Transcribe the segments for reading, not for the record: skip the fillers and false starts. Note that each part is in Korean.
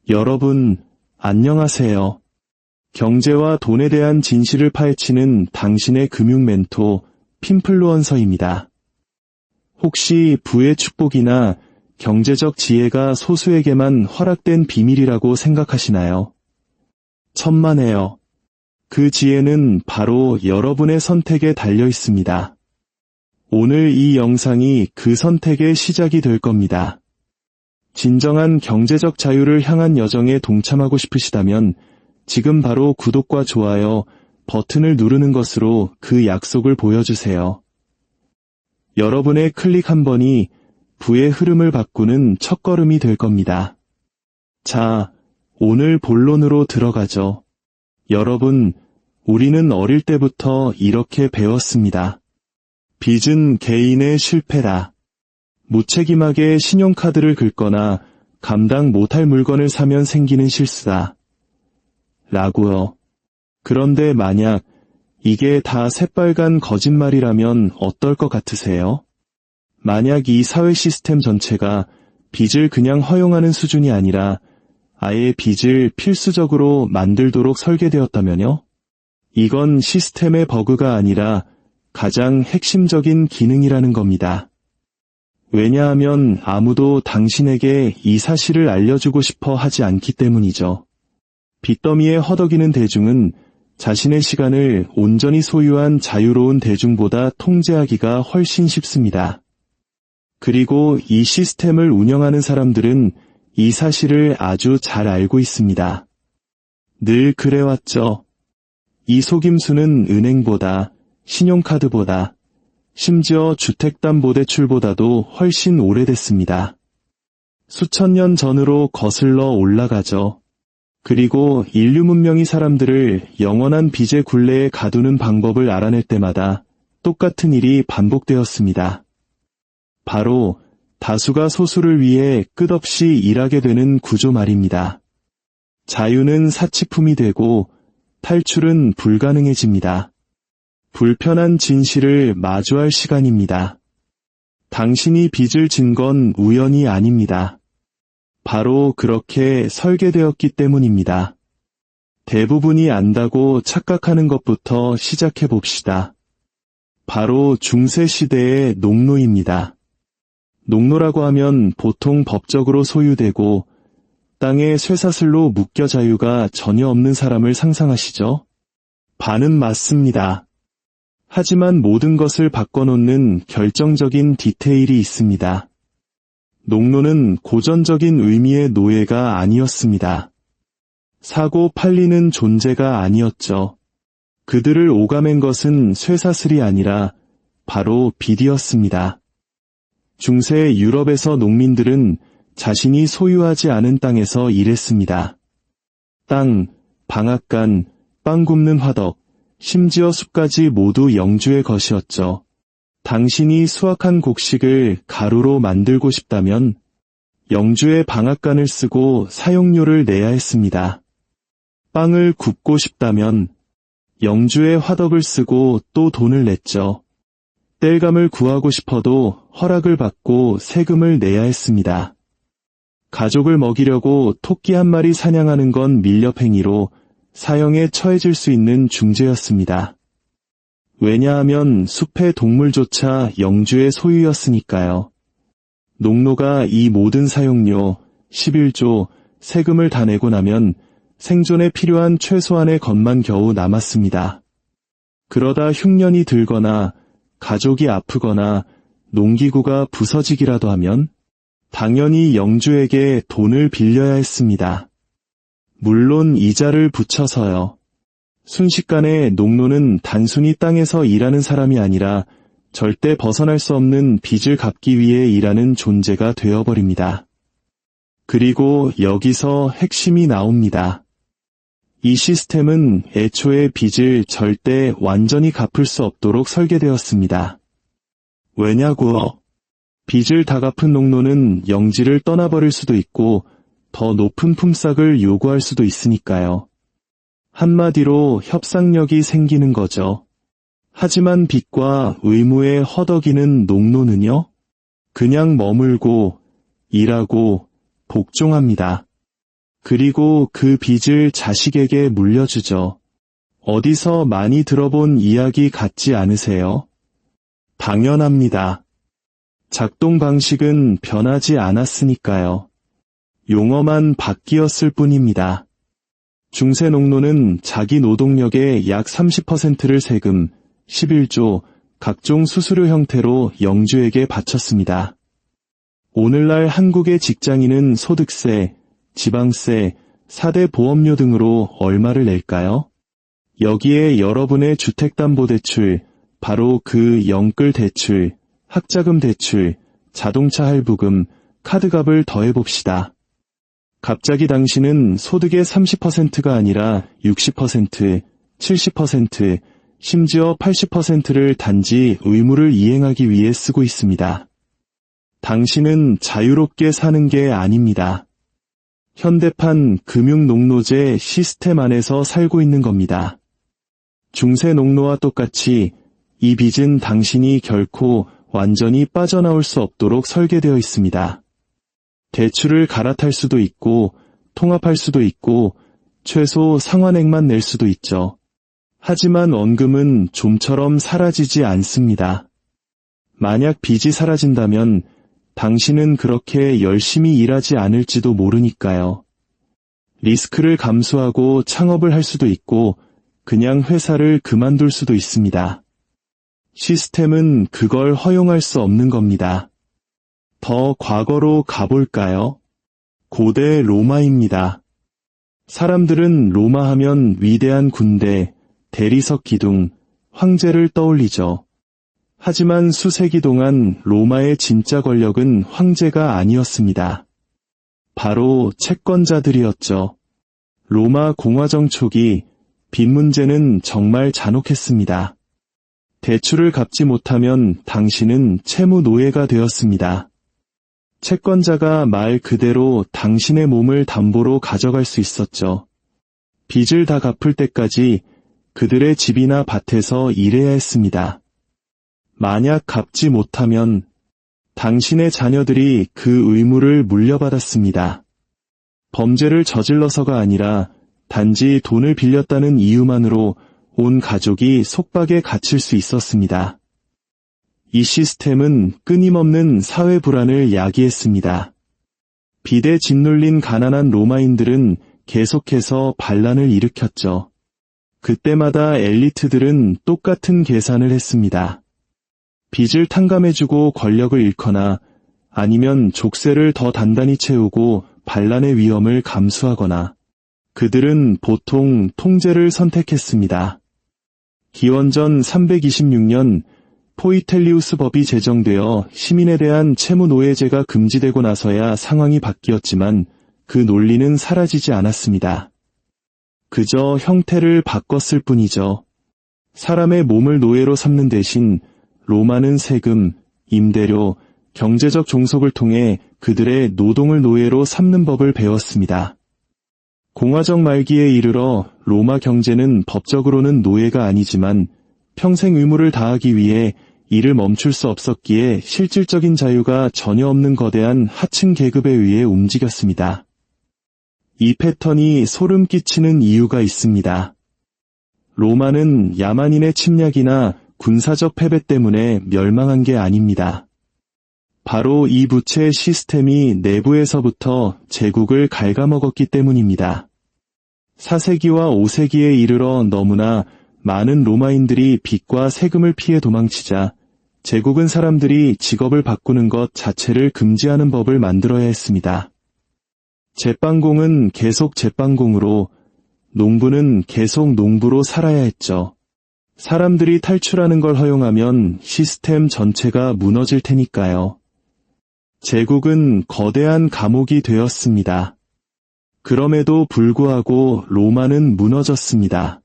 여러분, 안녕하세요. 경제와 돈에 대한 진실을 파헤치는 당신의 금융 멘토, 핀플루언서입니다. 혹시 부의 축복이나 경제적 지혜가 소수에게만 허락된 비밀이라고 생각하시나요? 천만에요. 그 지혜는 바로 여러분의 선택에 달려 있습니다. 오늘 이 영상이 그 선택의 시작이 될 겁니다. 진정한 경제적 자유를 향한 여정에 동참하고 싶으시다면 지금 바로 구독과 좋아요 버튼을 누르는 것으로 그 약속을 보여주세요. 여러분의 클릭 한 번이 부의 흐름을 바꾸는 첫걸음이 될 겁니다. 자, 오늘 본론으로 들어가죠. 여러분, 우리는 어릴 때부터 이렇게 배웠습니다. 빚은 개인의 실패다. 무책임하게 신용카드를 긁거나 감당 못할 물건을 사면 생기는 실수다. 라고요. 그런데 만약 이게 다 새빨간 거짓말이라면 어떨 것 같으세요? 만약 이 사회 시스템 전체가 빚을 그냥 허용하는 수준이 아니라 아예 빚을 필수적으로 만들도록 설계되었다면요? 이건 시스템의 버그가 아니라 가장 핵심적인 기능이라는 겁니다. 왜냐하면 아무도 당신에게 이 사실을 알려주고 싶어 하지 않기 때문이죠. 빚더미에 허덕이는 대중은 자신의 시간을 온전히 소유한 자유로운 대중보다 통제하기가 훨씬 쉽습니다. 그리고 이 시스템을 운영하는 사람들은 이 사실을 아주 잘 알고 있습니다. 늘 그래왔죠. 이 속임수는 은행보다, 신용카드보다, 심지어 주택담보대출보다도 훨씬 오래됐습니다. 수천 년 전으로 거슬러 올라가죠. 그리고 인류 문명이 사람들을 영원한 빚의 굴레에 가두는 방법을 알아낼 때마다 똑같은 일이 반복되었습니다. 바로 다수가 소수를 위해 끝없이 일하게 되는 구조 말입니다. 자유는 사치품이 되고 탈출은 불가능해집니다. 불편한 진실을 마주할 시간입니다. 당신이 빚을 진 건 우연이 아닙니다. 바로 그렇게 설계되었기 때문입니다. 대부분이 안다고 착각하는 것부터 시작해 봅시다. 바로 중세시대의 농노입니다. 농노라고 하면 보통 법적으로 소유되고 땅에 쇠사슬로 묶여 자유가 전혀 없는 사람을 상상하시죠? 반은 맞습니다. 하지만 모든 것을 바꿔놓는 결정적인 디테일이 있습니다. 농노는 고전적인 의미의 노예가 아니었습니다. 사고 팔리는 존재가 아니었죠. 그들을 오가맨 것은 쇠사슬이 아니라 바로 빚이었습니다. 중세 유럽에서 농민들은 자신이 소유하지 않은 땅에서 일했습니다. 땅, 방앗간, 빵 굽는 화덕, 심지어 숲까지 모두 영주의 것이었죠. 당신이 수확한 곡식을 가루로 만들고 싶다면 영주의 방앗간을 쓰고 사용료를 내야 했습니다. 빵을 굽고 싶다면 영주의 화덕을 쓰고 또 돈을 냈죠. 땔감을 구하고 싶어도 허락을 받고 세금을 내야 했습니다. 가족을 먹이려고 토끼 한 마리 사냥하는 건 밀렵행위로 사형에 처해질 수 있는 중죄였습니다. 왜냐하면 숲의 동물조차 영주의 소유였으니까요. 농노가 이 모든 사용료, 11조, 세금을 다 내고 나면 생존에 필요한 최소한의 것만 겨우 남았습니다. 그러다 흉년이 들거나 가족이 아프거나 농기구가 부서지기라도 하면 당연히 영주에게 돈을 빌려야 했습니다. 물론 이자를 붙여서요. 순식간에 농노는 단순히 땅에서 일하는 사람이 아니라 절대 벗어날 수 없는 빚을 갚기 위해 일하는 존재가 되어버립니다. 그리고 여기서 핵심이 나옵니다. 이 시스템은 애초에 빚을 절대 완전히 갚을 수 없도록 설계되었습니다. 왜냐고요? 빚을 다 갚은 농노는 영지를 떠나버릴 수도 있고 더 높은 품삯을 요구할 수도 있으니까요. 한마디로 협상력이 생기는 거죠. 하지만 빚과 의무에 허덕이는 농노는요? 그냥 머물고 일하고 복종합니다. 그리고 그 빚을 자식에게 물려주죠. 어디서 많이 들어본 이야기 같지 않으세요? 당연합니다. 작동 방식은 변하지 않았으니까요. 용어만 바뀌었을 뿐입니다. 중세농노는 자기 노동력의 약 30%를 세금, 11조, 각종 수수료 형태로 영주에게 바쳤습니다. 오늘날 한국의 직장인은 소득세, 지방세, 4대 보험료 등으로 얼마를 낼까요? 여기에 여러분의 주택담보대출, 바로 그 영끌 대출, 학자금 대출, 자동차 할부금, 카드값을 더해봅시다. 갑자기 당신은 소득의 30%가 아니라 60%, 70%, 심지어 80%를 단지 의무를 이행하기 위해 쓰고 있습니다. 당신은 자유롭게 사는 게 아닙니다. 현대판 금융농노제 시스템 안에서 살고 있는 겁니다. 중세농노와 똑같이 이 빚은 당신이 결코 완전히 빠져나올 수 없도록 설계되어 있습니다. 대출을 갈아탈 수도 있고 통합할 수도 있고 최소 상환액만 낼 수도 있죠. 하지만 원금은 좀처럼 사라지지 않습니다. 만약 빚이 사라진다면 당신은 그렇게 열심히 일하지 않을지도 모르니까요. 리스크를 감수하고 창업을 할 수도 있고 그냥 회사를 그만둘 수도 있습니다. 시스템은 그걸 허용할 수 없는 겁니다. 더 과거로 가볼까요? 고대 로마입니다. 사람들은 로마 하면 위대한 군대, 대리석 기둥, 황제를 떠올리죠. 하지만 수세기 동안 로마의 진짜 권력은 황제가 아니었습니다. 바로 채권자들이었죠. 로마 공화정 초기 빚 문제는 정말 잔혹했습니다. 대출을 갚지 못하면 당신은 채무 노예가 되었습니다. 채권자가 말 그대로 당신의 몸을 담보로 가져갈 수 있었죠. 빚을 다 갚을 때까지 그들의 집이나 밭에서 일해야 했습니다. 만약 갚지 못하면 당신의 자녀들이 그 의무를 물려받았습니다. 범죄를 저질러서가 아니라 단지 돈을 빌렸다는 이유만으로 온 가족이 속박에 갇힐 수 있었습니다. 이 시스템은 끊임없는 사회 불안을 야기했습니다. 빚에 짓눌린 가난한 로마인들은 계속해서 반란을 일으켰죠. 그때마다 엘리트들은 똑같은 계산을 했습니다. 빚을 탕감해주고 권력을 잃거나 아니면 족쇄를 더 단단히 채우고 반란의 위험을 감수하거나 그들은 보통 통제를 선택했습니다. 기원전 326년 포이텔리우스 법이 제정되어 시민에 대한 채무 노예제가 금지되고 나서야 상황이 바뀌었지만 그 논리는 사라지지 않았습니다. 그저 형태를 바꿨을 뿐이죠. 사람의 몸을 노예로 삼는 대신 로마는 세금, 임대료, 경제적 종속을 통해 그들의 노동을 노예로 삼는 법을 배웠습니다. 공화정 말기에 이르러 로마 경제는 법적으로는 노예가 아니지만 평생 의무를 다하기 위해 이를 멈출 수 없었기에 실질적인 자유가 전혀 없는 거대한 하층 계급에 의해 움직였습니다. 이 패턴이 소름 끼치는 이유가 있습니다. 로마는 야만인의 침략이나 군사적 패배 때문에 멸망한 게 아닙니다. 바로 이 부채 시스템이 내부에서부터 제국을 갉아먹었기 때문입니다. 4세기와 5세기에 이르러 너무나 많은 로마인들이 빚과 세금을 피해 도망치자 제국은 사람들이 직업을 바꾸는 것 자체를 금지하는 법을 만들어야 했습니다. 제빵공은 계속 제빵공으로, 농부는 계속 농부로 살아야 했죠. 사람들이 탈출하는 걸 허용하면 시스템 전체가 무너질 테니까요. 제국은 거대한 감옥이 되었습니다. 그럼에도 불구하고 로마는 무너졌습니다.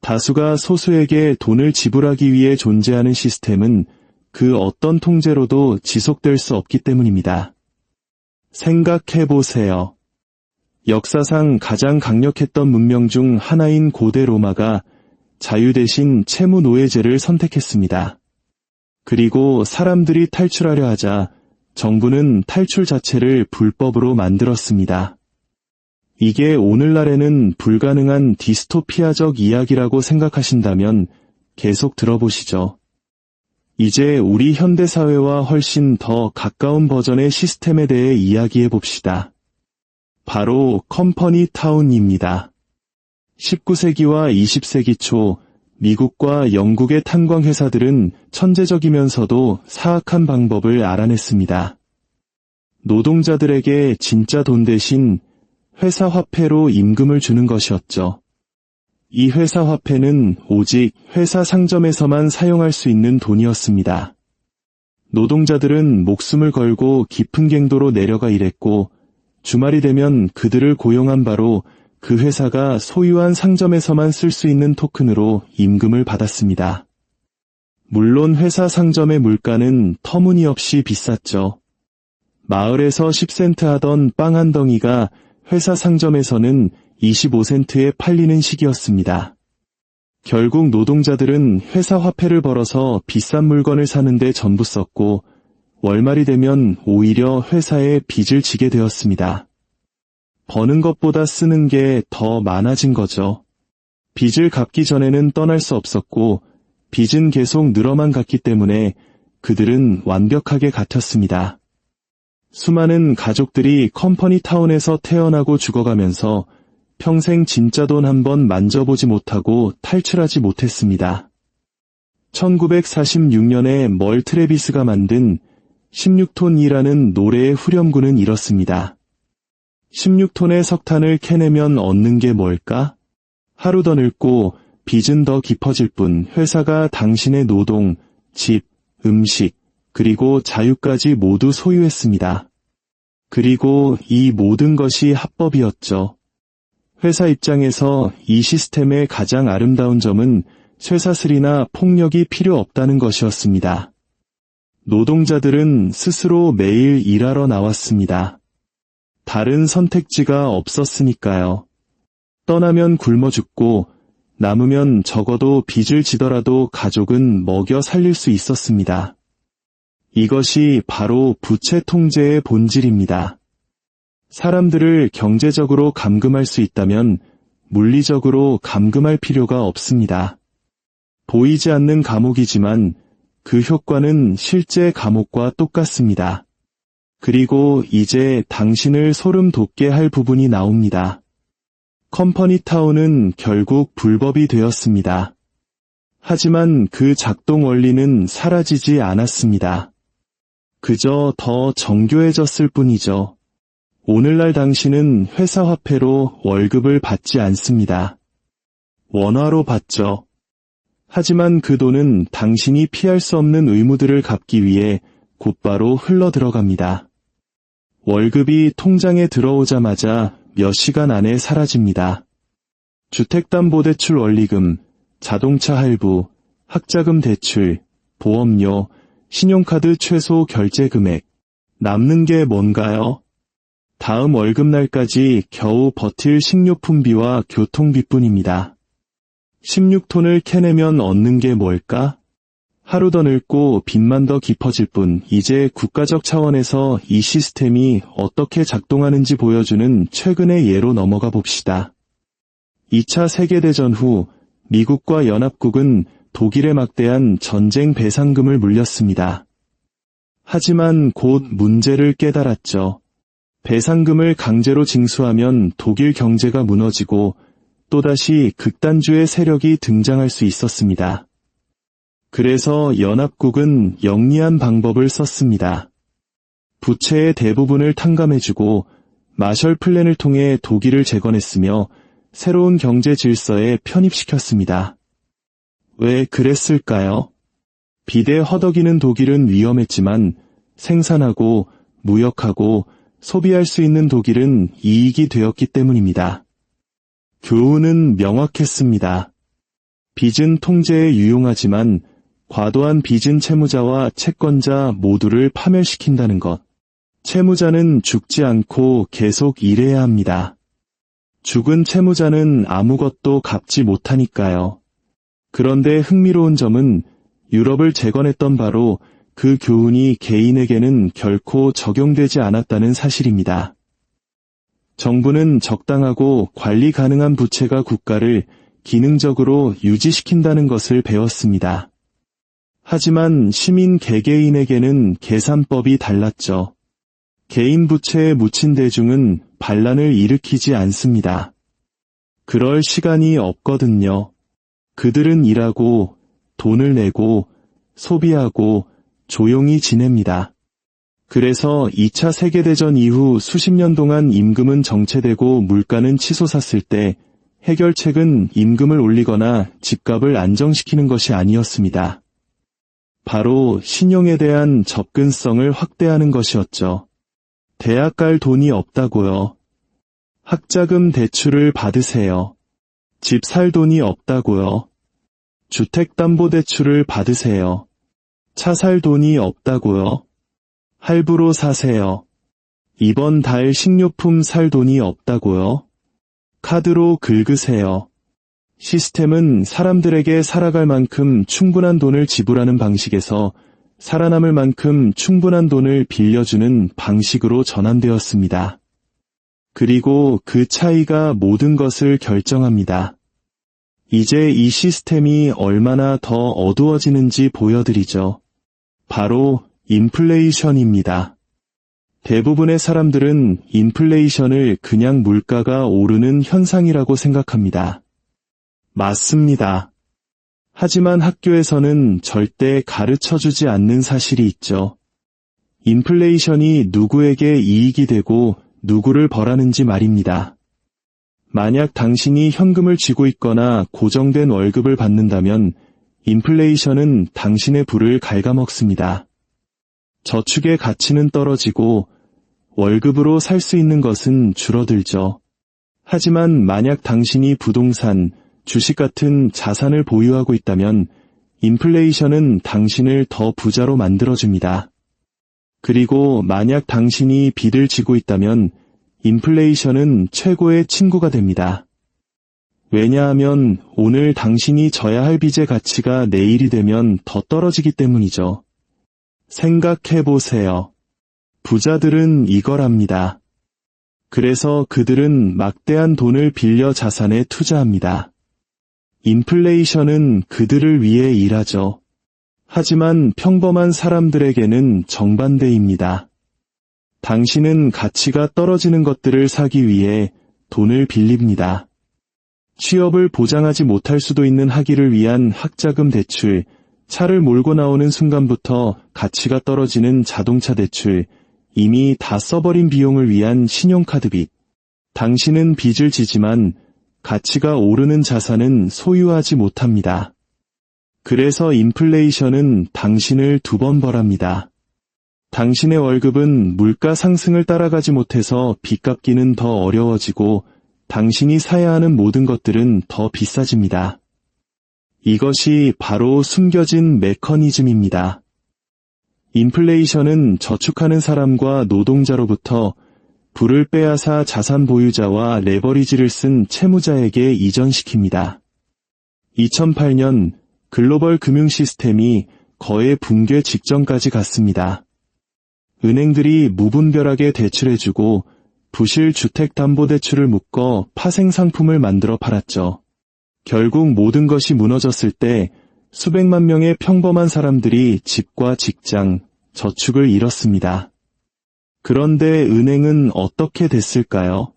다수가 소수에게 돈을 지불하기 위해 존재하는 시스템은 그 어떤 통제로도 지속될 수 없기 때문입니다. 생각해보세요. 역사상 가장 강력했던 문명 중 하나인 고대 로마가 자유 대신 채무 노예제를 선택했습니다. 그리고 사람들이 탈출하려 하자 정부는 탈출 자체를 불법으로 만들었습니다. 이게 오늘날에는 불가능한 디스토피아적 이야기라고 생각하신다면 계속 들어보시죠. 이제 우리 현대사회와 훨씬 더 가까운 버전의 시스템에 대해 이야기해 봅시다. 바로 컴퍼니 타운입니다. 19세기와 20세기 초 미국과 영국의 탄광회사들은 천재적이면서도 사악한 방법을 알아냈습니다. 노동자들에게 진짜 돈 대신 회사 화폐로 임금을 주는 것이었죠. 이 회사 화폐는 오직 회사 상점에서만 사용할 수 있는 돈이었습니다. 노동자들은 목숨을 걸고 깊은 갱도로 내려가 일했고 주말이 되면 그들을 고용한 바로 그 회사가 소유한 상점에서만 쓸 수 있는 토큰으로 임금을 받았습니다. 물론 회사 상점의 물가는 터무니없이 비쌌죠. 마을에서 10센트 하던 빵 한 덩이가 회사 상점에서는 25센트에 팔리는 시기였습니다. 결국 노동자들은 회사 화폐를 벌어서 비싼 물건을 사는데 전부 썼고 월말이 되면 오히려 회사에 빚을 지게 되었습니다. 버는 것보다 쓰는 게 더 많아진 거죠. 빚을 갚기 전에는 떠날 수 없었고 빚은 계속 늘어만 갔기 때문에 그들은 완벽하게 갇혔습니다. 수많은 가족들이 컴퍼니 타운에서 태어나고 죽어가면서 평생 진짜 돈 한 번 만져보지 못하고 탈출하지 못했습니다. 1946년에 멀 트래비스가 만든 16톤이라는 노래의 후렴구는 이렇습니다. 16톤의 석탄을 캐내면 얻는 게 뭘까? 하루 더 늙고 빚은 더 깊어질 뿐 회사가 당신의 노동, 집, 음식, 그리고 자유까지 모두 소유했습니다. 그리고 이 모든 것이 합법이었죠. 회사 입장에서 이 시스템의 가장 아름다운 점은 쇠사슬이나 폭력이 필요 없다는 것이었습니다. 노동자들은 스스로 매일 일하러 나왔습니다. 다른 선택지가 없었으니까요. 떠나면 굶어 죽고 남으면 적어도 빚을 지더라도 가족은 먹여 살릴 수 있었습니다. 이것이 바로 부채 통제의 본질입니다. 사람들을 경제적으로 감금할 수 있다면 물리적으로 감금할 필요가 없습니다. 보이지 않는 감옥이지만 그 효과는 실제 감옥과 똑같습니다. 그리고 이제 당신을 소름 돋게 할 부분이 나옵니다. 컴퍼니 타운은 결국 불법이 되었습니다. 하지만 그 작동 원리는 사라지지 않았습니다. 그저 더 정교해졌을 뿐이죠. 오늘날 당신은 회사 화폐로 월급을 받지 않습니다. 원화로 받죠. 하지만 그 돈은 당신이 피할 수 없는 의무들을 갚기 위해 곧바로 흘러 들어갑니다. 월급이 통장에 들어오자마자 몇 시간 안에 사라집니다. 주택담보대출 원리금, 자동차 할부, 학자금 대출, 보험료, 신용카드 최소 결제 금액, 남는 게 뭔가요? 다음 월급날까지 겨우 버틸 식료품비와 교통비뿐입니다. 16톤을 캐내면 얻는 게 뭘까? 하루 더 늙고 빚만 더 깊어질 뿐 이제 국가적 차원에서 이 시스템이 어떻게 작동하는지 보여주는 최근의 예로 넘어가 봅시다. 2차 세계대전 후 미국과 연합국은 독일에 막대한 전쟁 배상금을 물렸습니다. 하지만 곧 문제를 깨달았죠. 배상금을 강제로 징수하면 독일 경제가 무너지고 또다시 극단주의 세력이 등장할 수 있었습니다. 그래서 연합국은 영리한 방법을 썼습니다. 부채의 대부분을 탕감해주고 마셜 플랜을 통해 독일을 재건했으며 새로운 경제 질서에 편입시켰습니다. 왜 그랬을까요? 빚에 허덕이는 독일은 위험했지만 생산하고 무역하고 소비할 수 있는 독일은 이익이 되었기 때문입니다. 교훈은 명확했습니다. 빚은 통제에 유용하지만 과도한 빚은 채무자와 채권자 모두를 파멸시킨다는 것. 채무자는 죽지 않고 계속 일해야 합니다. 죽은 채무자는 아무것도 갚지 못하니까요. 그런데 흥미로운 점은 유럽을 재건했던 바로 그 교훈이 개인에게는 결코 적용되지 않았다는 사실입니다. 정부는 적당하고 관리 가능한 부채가 국가를 기능적으로 유지시킨다는 것을 배웠습니다. 하지만 시민 개개인에게는 계산법이 달랐죠. 개인 부채에 묻힌 대중은 반란을 일으키지 않습니다. 그럴 시간이 없거든요. 그들은 일하고 돈을 내고 소비하고 조용히 지냅니다. 그래서 2차 세계대전 이후 수십 년 동안 임금은 정체되고 물가는 치솟았을 때 해결책은 임금을 올리거나 집값을 안정시키는 것이 아니었습니다. 바로 신용에 대한 접근성을 확대하는 것이었죠. 대학 갈 돈이 없다고요. 학자금 대출을 받으세요. 집 살 돈이 없다고요. 주택담보대출을 받으세요. 차 살 돈이 없다고요. 할부로 사세요. 이번 달 식료품 살 돈이 없다고요. 카드로 긁으세요. 시스템은 사람들에게 살아갈 만큼 충분한 돈을 지불하는 방식에서 살아남을 만큼 충분한 돈을 빌려주는 방식으로 전환되었습니다. 그리고 그 차이가 모든 것을 결정합니다. 이제 이 시스템이 얼마나 더 어두워지는지 보여드리죠. 바로 인플레이션입니다. 대부분의 사람들은 인플레이션을 그냥 물가가 오르는 현상이라고 생각합니다. 맞습니다. 하지만 학교에서는 절대 가르쳐주지 않는 사실이 있죠. 인플레이션이 누구에게 이익이 되고 누구를 벌하는지 말입니다. 만약 당신이 현금을 쥐고 있거나 고정된 월급을 받는다면 인플레이션은 당신의 부를 갉아먹습니다. 저축의 가치는 떨어지고 월급으로 살 수 있는 것은 줄어들죠. 하지만 만약 당신이 부동산, 주식 같은 자산을 보유하고 있다면 인플레이션은 당신을 더 부자로 만들어줍니다. 그리고 만약 당신이 빚을 지고 있다면 인플레이션은 최고의 친구가 됩니다. 왜냐하면 오늘 당신이 져야 할 빚의 가치가 내일이 되면 더 떨어지기 때문이죠. 생각해보세요. 부자들은 이걸 합니다. 그래서 그들은 막대한 돈을 빌려 자산에 투자합니다. 인플레이션은 그들을 위해 일하죠. 하지만 평범한 사람들에게는 정반대입니다. 당신은 가치가 떨어지는 것들을 사기 위해 돈을 빌립니다. 취업을 보장하지 못할 수도 있는 학위를 위한 학자금 대출, 차를 몰고 나오는 순간부터 가치가 떨어지는 자동차 대출, 이미 다 써버린 비용을 위한 신용카드 빚. 당신은 빚을 지지만 가치가 오르는 자산은 소유하지 못합니다. 그래서 인플레이션은 당신을 2번 벌합니다. 당신의 월급은 물가 상승을 따라가지 못해서 빚 갚기는 더 어려워지고 당신이 사야 하는 모든 것들은 더 비싸집니다. 이것이 바로 숨겨진 메커니즘입니다. 인플레이션은 저축하는 사람과 노동자로부터 부를 빼앗아 자산 보유자와 레버리지를 쓴 채무자에게 이전시킵니다. 2008년 글로벌 금융 시스템이 거의 붕괴 직전까지 갔습니다. 은행들이 무분별하게 대출해주고 부실 주택담보대출을 묶어 파생상품을 만들어 팔았죠. 결국 모든 것이 무너졌을 때 수백만 명의 평범한 사람들이 집과 직장, 저축을 잃었습니다. 그런데 은행은 어떻게 됐을까요?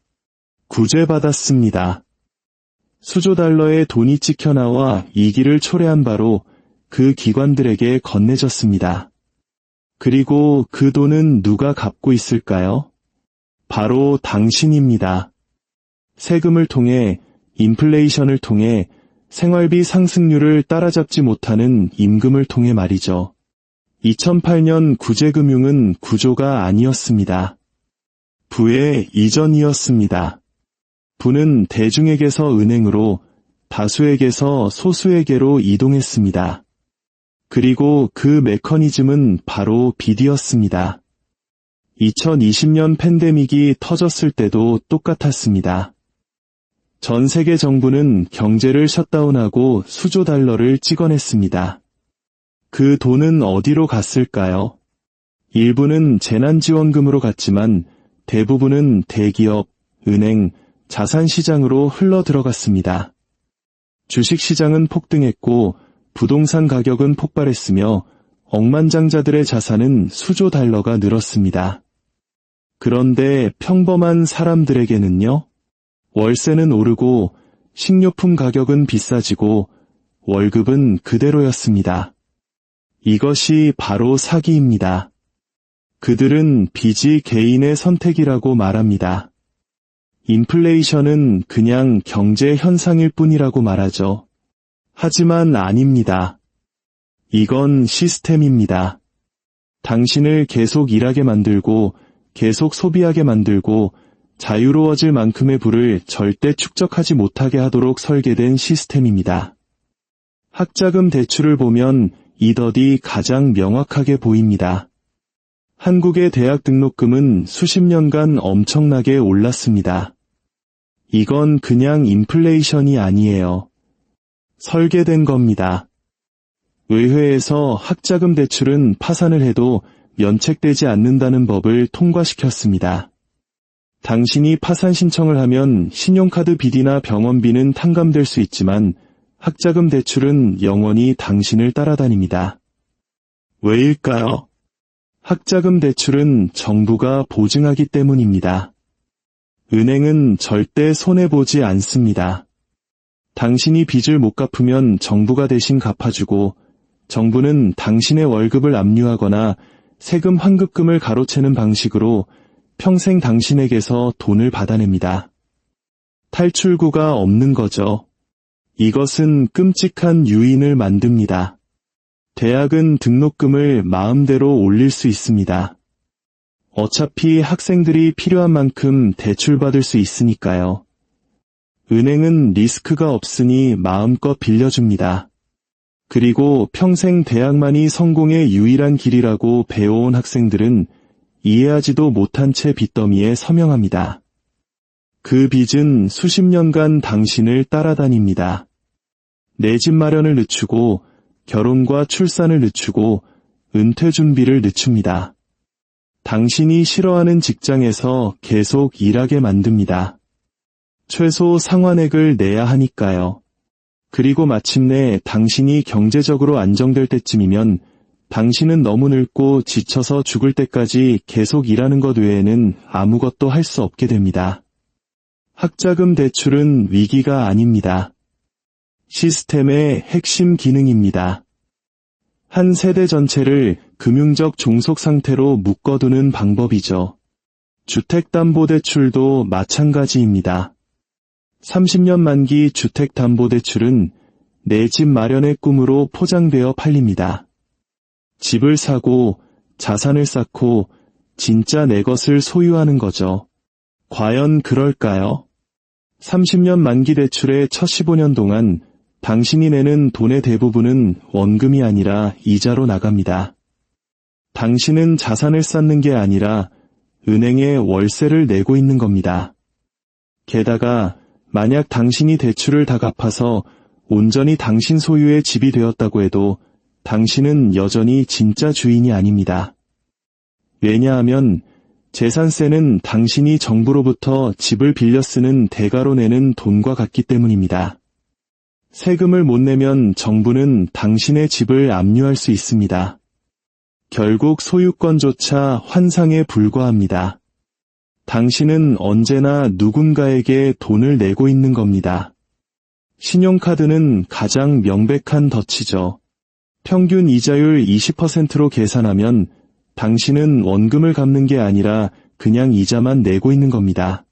구제받았습니다. 수조 달러의 돈이 찍혀나와 이기를 초래한 바로 그 기관들에게 건네졌습니다. 그리고 그 돈은 누가 갚고 있을까요? 바로 당신입니다. 세금을 통해, 인플레이션을 통해, 생활비 상승률을 따라잡지 못하는 임금을 통해 말이죠. 2008년 구제금융은 구조가 아니었습니다. 부의 이전이었습니다. 부는 대중에게서 은행으로, 다수에게서 소수에게로 이동했습니다. 그리고 그 메커니즘은 바로 빚이었습니다. 2020년 팬데믹이 터졌을 때도 똑같았습니다. 전 세계 정부는 경제를 셧다운하고 수조 달러를 찍어냈습니다. 그 돈은 어디로 갔을까요? 일부는 재난지원금으로 갔지만 대부분은 대기업, 은행, 자산시장으로 흘러 들어갔습니다. 주식시장은 폭등했고 부동산 가격은 폭발했으며 억만장자들의 자산은 수조 달러가 늘었습니다. 그런데 평범한 사람들에게는요? 월세는 오르고 식료품 가격은 비싸지고 월급은 그대로였습니다. 이것이 바로 사기입니다. 그들은 빚이 개인의 선택이라고 말합니다. 인플레이션은 그냥 경제 현상일 뿐이라고 말하죠. 하지만 아닙니다. 이건 시스템입니다. 당신을 계속 일하게 만들고 계속 소비하게 만들고 자유로워질 만큼의 부를 절대 축적하지 못하게 하도록 설계된 시스템입니다. 학자금 대출을 보면 이 덫이 가장 명확하게 보입니다. 한국의 대학 등록금은 수십 년간 엄청나게 올랐습니다. 이건 그냥 인플레이션이 아니에요. 설계된 겁니다. 의회에서 학자금 대출은 파산을 해도 면책되지 않는다는 법을 통과시켰습니다. 당신이 파산 신청을 하면 신용카드 빚이나 병원비는 탕감될 수 있지만 학자금 대출은 영원히 당신을 따라다닙니다. 왜일까요? 학자금 대출은 정부가 보증하기 때문입니다. 은행은 절대 손해보지 않습니다. 당신이 빚을 못 갚으면 정부가 대신 갚아주고 정부는 당신의 월급을 압류하거나 세금 환급금을 가로채는 방식으로 평생 당신에게서 돈을 받아냅니다. 탈출구가 없는 거죠. 이것은 끔찍한 유인을 만듭니다. 대학은 등록금을 마음대로 올릴 수 있습니다. 어차피 학생들이 필요한 만큼 대출받을 수 있으니까요. 은행은 리스크가 없으니 마음껏 빌려줍니다. 그리고 평생 대학만이 성공의 유일한 길이라고 배워온 학생들은 이해하지도 못한 채 빚더미에 서명합니다. 그 빚은 수십 년간 당신을 따라다닙니다. 내 집 마련을 늦추고 결혼과 출산을 늦추고 은퇴 준비를 늦춥니다. 당신이 싫어하는 직장에서 계속 일하게 만듭니다. 최소 상환액을 내야 하니까요. 그리고 마침내 당신이 경제적으로 안정될 때쯤이면 당신은 너무 늙고 지쳐서 죽을 때까지 계속 일하는 것 외에는 아무것도 할 수 없게 됩니다. 학자금 대출은 위기가 아닙니다. 시스템의 핵심 기능입니다. 한 세대 전체를 금융적 종속 상태로 묶어두는 방법이죠. 주택담보대출도 마찬가지입니다. 30년 만기 주택담보대출은 내 집 마련의 꿈으로 포장되어 팔립니다. 집을 사고 자산을 쌓고 진짜 내 것을 소유하는 거죠. 과연 그럴까요? 30년 만기 대출의 첫 15년 동안 당신이 내는 돈의 대부분은 원금이 아니라 이자로 나갑니다. 당신은 자산을 쌓는 게 아니라 은행에 월세를 내고 있는 겁니다. 게다가 만약 당신이 대출을 다 갚아서 온전히 당신 소유의 집이 되었다고 해도 당신은 여전히 진짜 주인이 아닙니다. 왜냐하면 재산세는 당신이 정부로부터 집을 빌려 쓰는 대가로 내는 돈과 같기 때문입니다. 세금을 못 내면 정부는 당신의 집을 압류할 수 있습니다. 결국 소유권조차 환상에 불과합니다. 당신은 언제나 누군가에게 돈을 내고 있는 겁니다. 신용카드는 가장 명백한 덫이죠. 평균 이자율 20%로 계산하면 당신은 원금을 갚는 게 아니라 그냥 이자만 내고 있는 겁니다.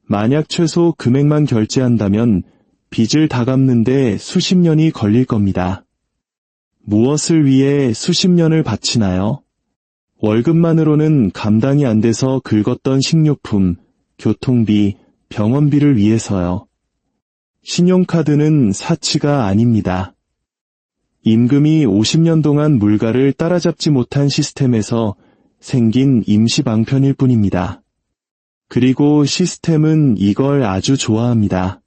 만약 최소 금액만 결제한다면 빚을 다 갚는데 수십 년이 걸릴 겁니다. 무엇을 위해 수십 년을 바치나요? 월급만으로는 감당이 안 돼서 긁었던 식료품, 교통비, 병원비를 위해서요. 신용카드는 사치가 아닙니다. 임금이 50년 동안 물가를 따라잡지 못한 시스템에서 생긴 임시 방편일 뿐입니다. 그리고 시스템은 이걸 아주 좋아합니다.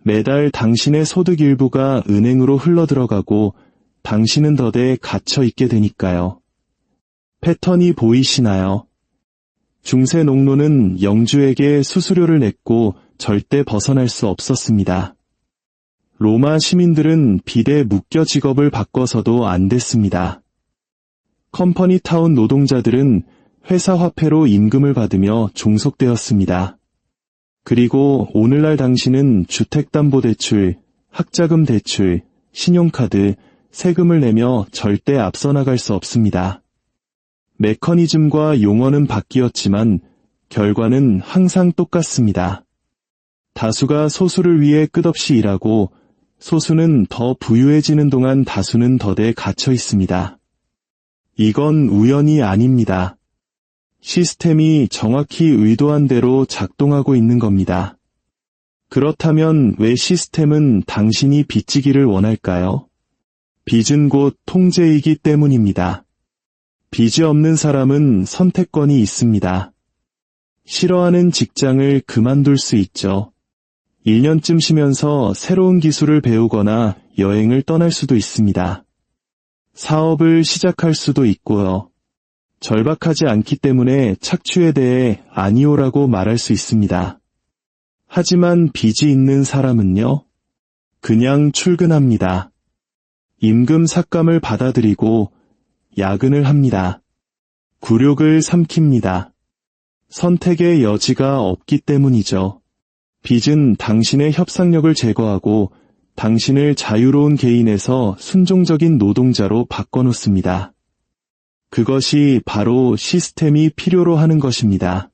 매달 당신의 소득 일부가 은행으로 흘러들어가고 당신은 덫에 갇혀 있게 되니까요. 패턴이 보이시나요? 중세 농노는 영주에게 수수료를 냈고 절대 벗어날 수 없었습니다. 로마 시민들은 빚에 묶여 직업을 바꿔서도 안 됐습니다. 컴퍼니타운 노동자들은 회사 화폐로 임금을 받으며 종속되었습니다. 그리고 오늘날 당신은 주택담보대출, 학자금 대출, 신용카드, 세금을 내며 절대 앞서 나갈 수 없습니다. 메커니즘과 용어는 바뀌었지만 결과는 항상 똑같습니다. 다수가 소수를 위해 끝없이 일하고 소수는 더 부유해지는 동안 다수는 덫에 갇혀 있습니다. 이건 우연이 아닙니다. 시스템이 정확히 의도한 대로 작동하고 있는 겁니다. 그렇다면 왜 시스템은 당신이 빚지기를 원할까요? 빚은 곧 통제이기 때문입니다. 빚이 없는 사람은 선택권이 있습니다. 싫어하는 직장을 그만둘 수 있죠. 1년쯤 쉬면서 새로운 기술을 배우거나 여행을 떠날 수도 있습니다. 사업을 시작할 수도 있고요. 절박하지 않기 때문에 착취에 대해 아니오라고 말할 수 있습니다. 하지만 빚이 있는 사람은요? 그냥 출근합니다. 임금 삭감을 받아들이고 야근을 합니다. 굴욕을 삼킵니다. 선택의 여지가 없기 때문이죠. 빚은 당신의 협상력을 제거하고 당신을 자유로운 개인에서 순종적인 노동자로 바꿔놓습니다. 그것이 바로 시스템이 필요로 하는 것입니다.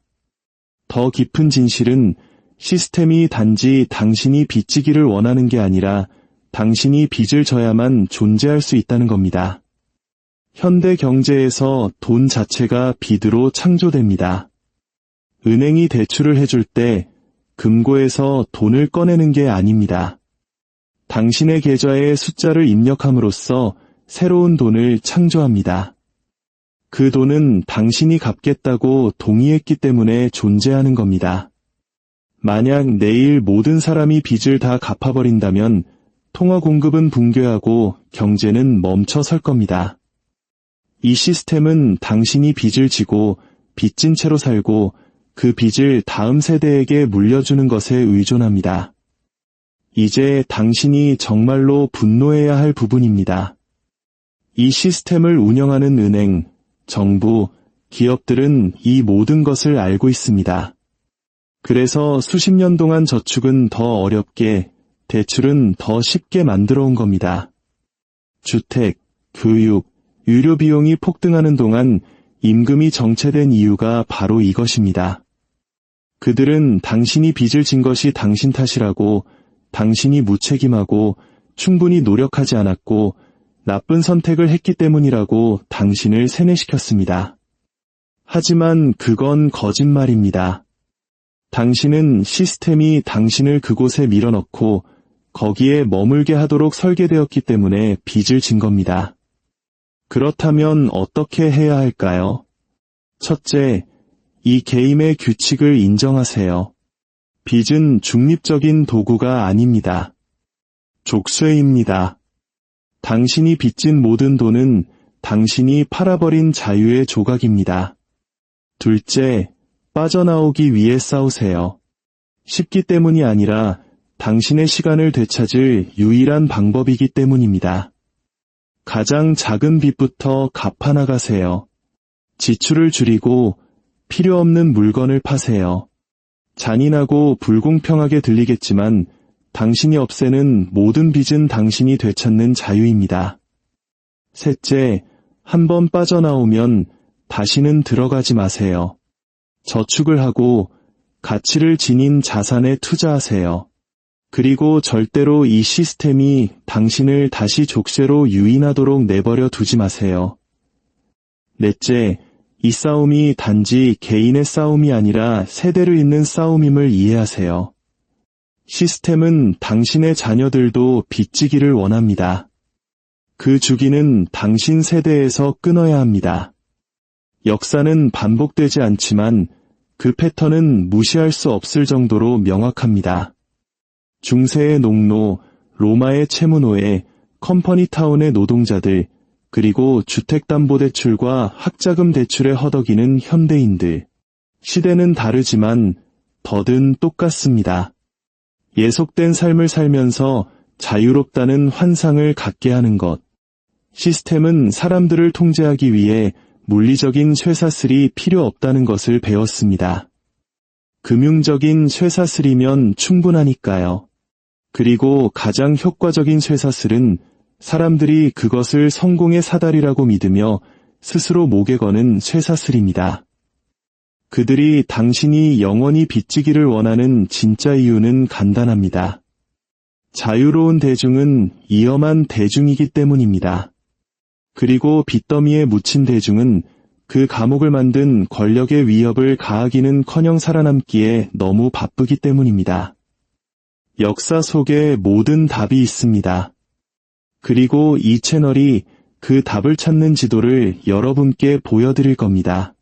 더 깊은 진실은 시스템이 단지 당신이 빚지기를 원하는 게 아니라 당신이 빚을 져야만 존재할 수 있다는 겁니다. 현대 경제에서 돈 자체가 빚으로 창조됩니다. 은행이 대출을 해줄 때 금고에서 돈을 꺼내는 게 아닙니다. 당신의 계좌에 숫자를 입력함으로써 새로운 돈을 창조합니다. 그 돈은 당신이 갚겠다고 동의했기 때문에 존재하는 겁니다. 만약 내일 모든 사람이 빚을 다 갚아버린다면 통화 공급은 붕괴하고 경제는 멈춰 설 겁니다. 이 시스템은 당신이 빚을 지고 빚진 채로 살고 그 빚을 다음 세대에게 물려주는 것에 의존합니다. 이제 당신이 정말로 분노해야 할 부분입니다. 이 시스템을 운영하는 은행, 정부, 기업들은 이 모든 것을 알고 있습니다. 그래서 수십 년 동안 저축은 더 어렵게, 대출은 더 쉽게 만들어 온 겁니다. 주택, 교육, 유료 비용이 폭등하는 동안 임금이 정체된 이유가 바로 이것입니다. 그들은 당신이 빚을 진 것이 당신 탓이라고, 당신이 무책임하고 충분히 노력하지 않았고 나쁜 선택을 했기 때문이라고 당신을 세뇌시켰습니다. 하지만 그건 거짓말입니다. 당신은 시스템이 당신을 그곳에 밀어넣고 거기에 머물게 하도록 설계되었기 때문에 빚을 진 겁니다. 그렇다면 어떻게 해야 할까요? 첫째, 이 게임의 규칙을 인정하세요. 빚은 중립적인 도구가 아닙니다. 족쇄입니다. 당신이 빚진 모든 돈은 당신이 팔아버린 자유의 조각입니다. 둘째, 빠져나오기 위해 싸우세요. 쉽기 때문이 아니라 당신의 시간을 되찾을 유일한 방법이기 때문입니다. 가장 작은 빚부터 갚아나가세요. 지출을 줄이고 필요 없는 물건을 파세요. 잔인하고 불공평하게 들리겠지만 당신이 없애는 모든 빚은 당신이 되찾는 자유입니다. 셋째, 한번 빠져나오면 다시는 들어가지 마세요. 저축을 하고 가치를 지닌 자산에 투자하세요. 그리고 절대로 이 시스템이 당신을 다시 족쇄로 유인하도록 내버려 두지 마세요. 넷째, 이 싸움이 단지 개인의 싸움이 아니라 세대를 잇는 싸움임을 이해하세요. 시스템은 당신의 자녀들도 빚지기를 원합니다. 그 주기는 당신 세대에서 끊어야 합니다. 역사는 반복되지 않지만 그 패턴은 무시할 수 없을 정도로 명확합니다. 중세의 농노, 로마의 채무노예, 컴퍼니타운의 노동자들, 그리고 주택담보대출과 학자금 대출에 허덕이는 현대인들. 시대는 다르지만 덫은 똑같습니다. 예속된 삶을 살면서 자유롭다는 환상을 갖게 하는 것. 시스템은 사람들을 통제하기 위해 물리적인 쇠사슬이 필요 없다는 것을 배웠습니다. 금융적인 쇠사슬이면 충분하니까요. 그리고 가장 효과적인 쇠사슬은 사람들이 그것을 성공의 사다리라고 믿으며 스스로 목에 거는 쇠사슬입니다. 그들이 당신이 영원히 빚지기를 원하는 진짜 이유는 간단합니다. 자유로운 대중은 위험한 대중이기 때문입니다. 그리고 빚더미에 묻힌 대중은 그 감옥을 만든 권력의 위협을 가하기는커녕 살아남기에 너무 바쁘기 때문입니다. 역사 속에 모든 답이 있습니다. 그리고 이 채널이 그 답을 찾는 지도를 여러분께 보여드릴 겁니다.